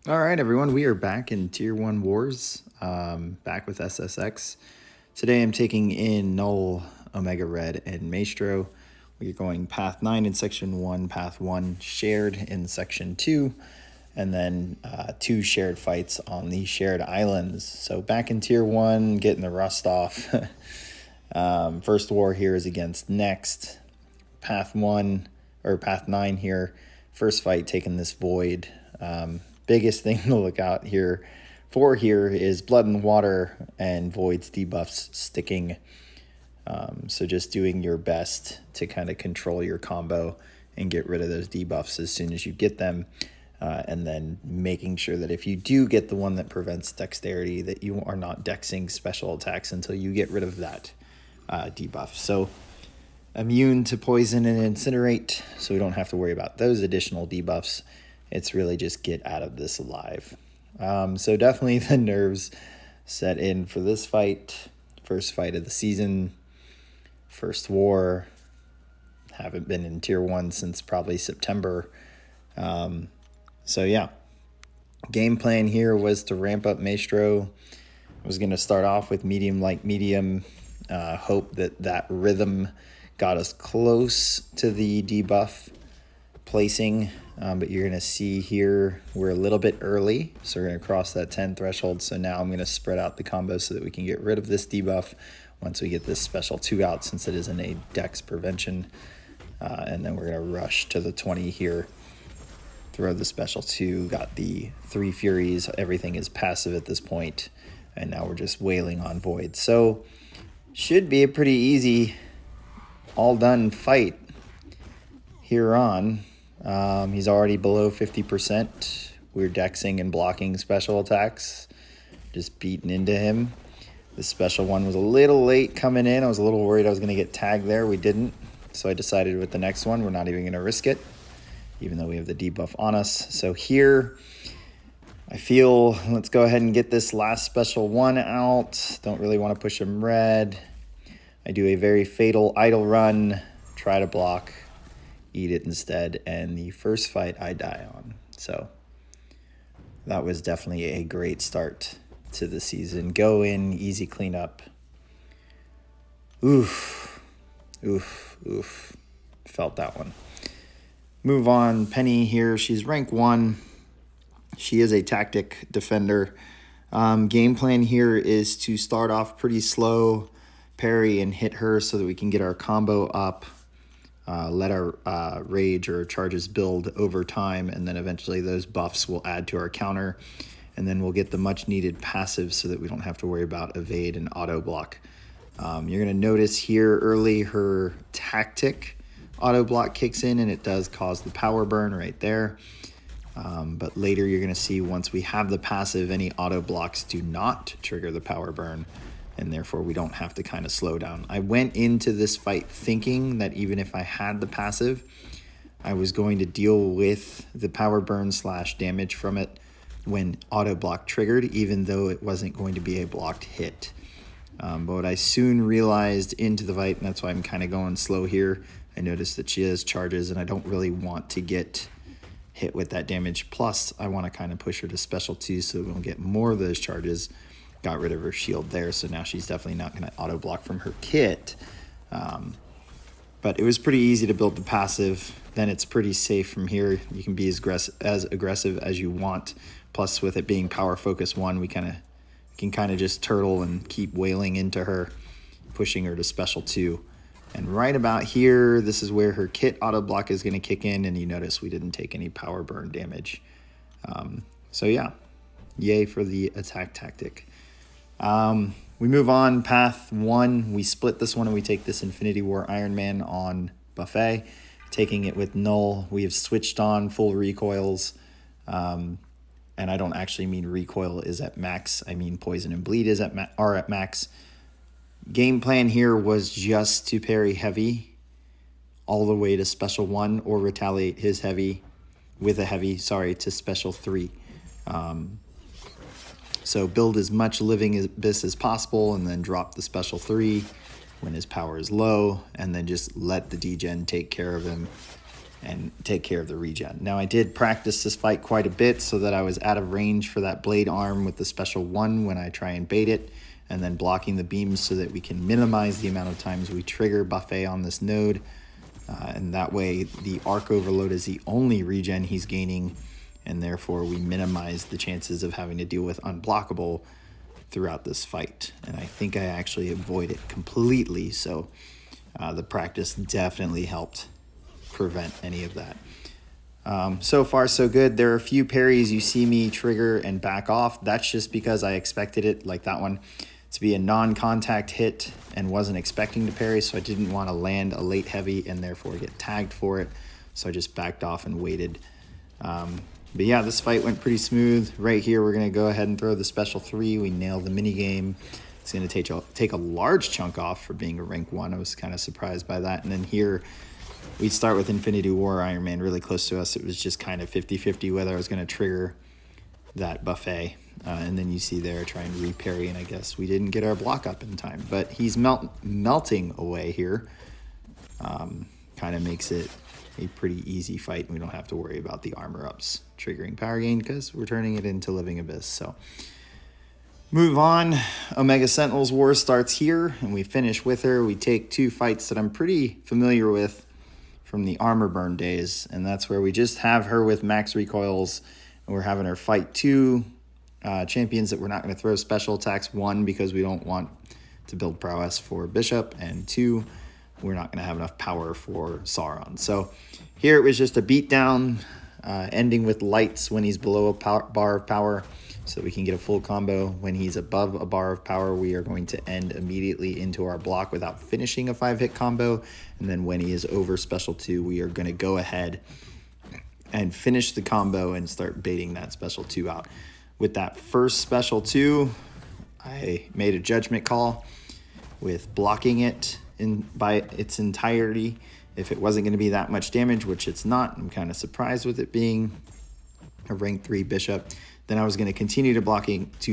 All right, everyone, we are back in Tier 1 Wars, back with SSX. Today I'm taking in Null, Omega Red, and Maestro. We're going Path 9 in Section 1, Path 1 shared in Section 2, and then 2 shared fights on the shared islands. So back in Tier 1, getting the rust off. First war here is against Next. Path 1, or Path 9 here, first fight taking this Void. Biggest thing to look out here is Blood and Water and Void's debuffs sticking. So just doing your best to kind of control your combo and get rid of those debuffs as soon as you get them. And then making sure that if you do get the one that prevents dexterity, that you are not dexing special attacks until you get rid of that debuff. So immune to poison and incinerate, so we don't have to worry about those additional debuffs. It's really just get out of this alive. So definitely the nerves set in for this fight. First fight of the season. First war. Haven't been in Tier 1 since probably September. So yeah. Game plan here was to ramp up Maestro. I was going to start off with medium, light, medium. Hope that rhythm got us close to the debuff placing. But you're going to see here we're a little bit early, so we're going to cross that 10 threshold. So now I'm going to spread out the combo so that we can get rid of this debuff once we get this special 2 out, since it isn't a dex prevention. And then we're going to rush to the 20 here, throw the special 2, got the 3 Furies. Everything is passive at this point, and now we're just wailing on Void. So should be a pretty easy all done fight here on. He's already below 50%. We're dexing and blocking special attacks, just beating into him. The special one was a little late coming in. I was a little worried I was going to get tagged there. We didn't. So I decided with the next one, we're not even going to risk it, even though we have the debuff on us. So here, I feel let's go ahead and get this last special 1 out. Don't really want to push him red. I do a very fatal idle run, try to block, eat it instead, and the first fight I die on. So that was definitely a great start to the season. Go in, easy cleanup. Oof. Felt that one. Move on. Peni here. She's rank 1. She is a tactic defender. Game plan here is to start off pretty slow, parry and hit her so that we can get our combo up. Let our rage or charges build over time, and then eventually those buffs will add to our counter, and then we'll get the much needed passive so that we don't have to worry about evade and auto block. You're going to notice here early her tactic auto block kicks in, and it does cause the power burn right there. But later you're going to see once we have the passive, any auto blocks do not trigger the power burn, and therefore we don't have to kind of slow down. I went into this fight thinking that even if I had the passive, I was going to deal with the power burn / damage from it when auto block triggered, even though it wasn't going to be a blocked hit. But what I soon realized into the fight, and that's why I'm kind of going slow here, I noticed that she has charges, and I don't really want to get hit with that damage. Plus, I want to kind of push her to special 2 so we don't get more of those charges. Got rid of her shield there, so now she's definitely not going to auto block from her kit. But it was pretty easy to build the passive. Then it's pretty safe from here. You can be as aggressive as you want. Plus, with it being power focus 1, we can kind of just turtle and keep wailing into her, pushing her to special 2. And right about here, this is where her kit auto block is going to kick in, and you notice we didn't take any power burn damage. So yeah, yay for the attack tactic. We move on, path 1. We split this one and we take this Infinity War Ironman on Buffet, taking it with Null. We have switched on full recoils, and I don't actually mean recoil is at max. I mean poison and bleed are at max. Game plan here was just to parry heavy all the way to special 1 or retaliate his heavy with a heavy, to special 3. So build as much living abyss as possible and then drop the special 3 when his power is low, and then just let the degen take care of him and take care of the regen. Now, I did practice this fight quite a bit so that I was out of range for that blade arm with the special 1 when I try and bait it, and then blocking the beams so that we can minimize the amount of times we trigger buffet on this node. And that way the arc overload is the only regen he's gaining, and therefore we minimize the chances of having to deal with unblockable throughout this fight. And I think I actually avoid it completely, so the practice definitely helped prevent any of that. So far so good. There are a few parries you see me trigger and back off. That's just because I expected it, like that one, to be a non-contact hit and wasn't expecting to parry, so I didn't want to land a late heavy and therefore get tagged for it, so I just backed off and waited. But yeah, this fight went pretty smooth. Right here, we're going to go ahead and throw the special 3. We nailed the mini-game. It's going to take a large chunk off for being a rank 1. I was kind of surprised by that. And then here, we start with Infinity War Ironman really close to us. It was just kind of 50-50 whether I was going to trigger that buffet. And then you see there trying to re-parry, and I guess we didn't get our block up in time. But he's melting away here. Kind of makes it a pretty easy fight. We don't have to worry about the armor ups triggering power gain because we're turning it into Living Abyss. So move on. Omega Sentinels War starts here, and we finish with her. We take 2 fights that I'm pretty familiar with from the armor burn days, and that's where we just have her with max recoils, and we're having her fight 2 champions that we're not going to throw special attacks. 1, because we don't want to build prowess for Bishop, and 2, we're not going to have enough power for Sauron. So here it was just a beatdown, ending with lights when he's below a bar of power, so we can get a full combo. When he's above a bar of power, we are going to end immediately into our block without finishing a 5-hit combo. And then when he is over special 2, we are going to go ahead and finish the combo and start baiting that special 2 out. With that first special 2, I made a judgment call with blocking it by its entirety. If it wasn't going to be that much damage, which it's not, I'm kind of surprised with it being a rank 3 bishop, then I was going to continue to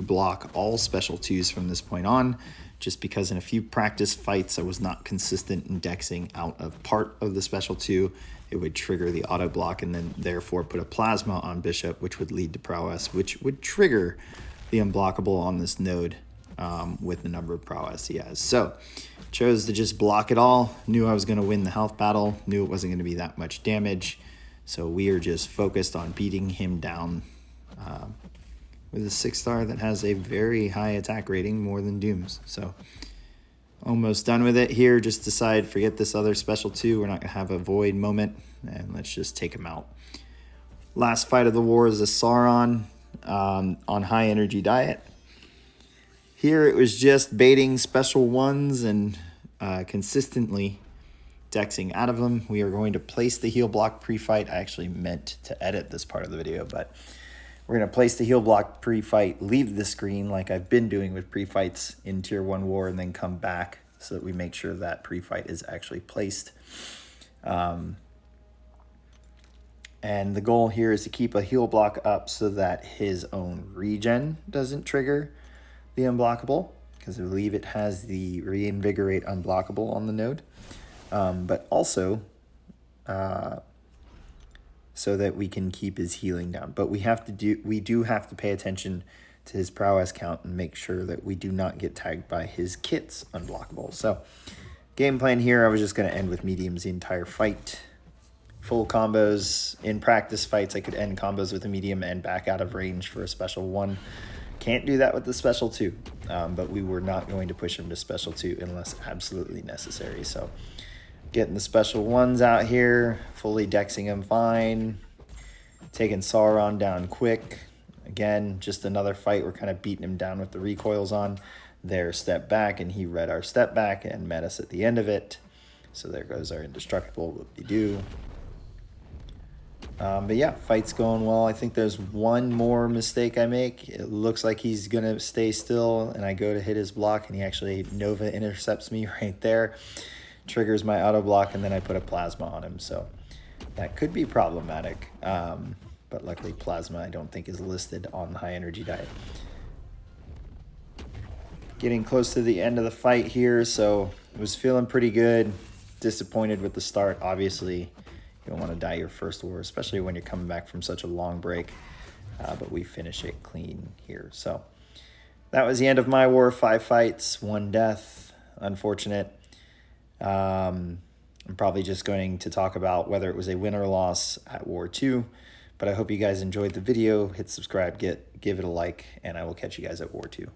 block all special 2s from this point on, just because in a few practice fights I was not consistent in dexing out of part of the special 2. It would trigger the auto block and then therefore put a plasma on bishop, which would lead to prowess, which would trigger the unblockable on this node with the number of prowess he has. So chose to just block it all. Knew I was going to win the health battle. Knew it wasn't going to be that much damage. So we are just focused on beating him down with a 6-star that has a very high attack rating, more than Doom's. So almost done with it here. Just decide, forget this other special 2. We're not going to have a void moment, and let's just take him out. Last fight of the war is a Sauron on high energy diet. Here it was just baiting special 1s and consistently dexing out of them. We are going to place the heal block pre-fight. I actually meant to edit this part of the video, but we're going to place the heal block pre-fight, leave the screen like I've been doing with pre-fights in Tier 1 War, and then come back so that we make sure that pre-fight is actually placed. And the goal here is to keep a heal block up so that his own regen doesn't trigger the unblockable, because I believe it has the reinvigorate unblockable on the node, but also so that we can keep his healing down. But we do have to pay attention to his prowess count and make sure that we do not get tagged by his kit's unblockable. So game plan here, I was just going to end with mediums the entire fight. Full combos. In practice fights, I could end combos with a medium and back out of range for a special 1. Can't do that with the special 2, but we were not going to push him to special 2 unless absolutely necessary. So getting the special 1s out here, fully dexing him fine, taking Sauron down quick. Again, just another fight. We're kind of beating him down with the recoils on. There, step back, and he read our step back and met us at the end of it. So there goes our indestructible whoop-de-doo. But yeah, fight's going well. I think there's one more mistake I make. It looks like he's going to stay still, and I go to hit his block, and he actually Nova intercepts me right there, triggers my auto block, and then I put a plasma on him. So that could be problematic. But luckily plasma I don't think is listed on the high energy diet. Getting close to the end of the fight here, so I was feeling pretty good. Disappointed with the start, obviously. You don't want to die your first war, especially when you're coming back from such a long break. But we finish it clean here. So that was the end of my war. 5 fights, 1 death. Unfortunate. I'm probably just going to talk about whether it was a win or loss at War 2. But I hope you guys enjoyed the video. Hit subscribe, give it a like, and I will catch you guys at War 2.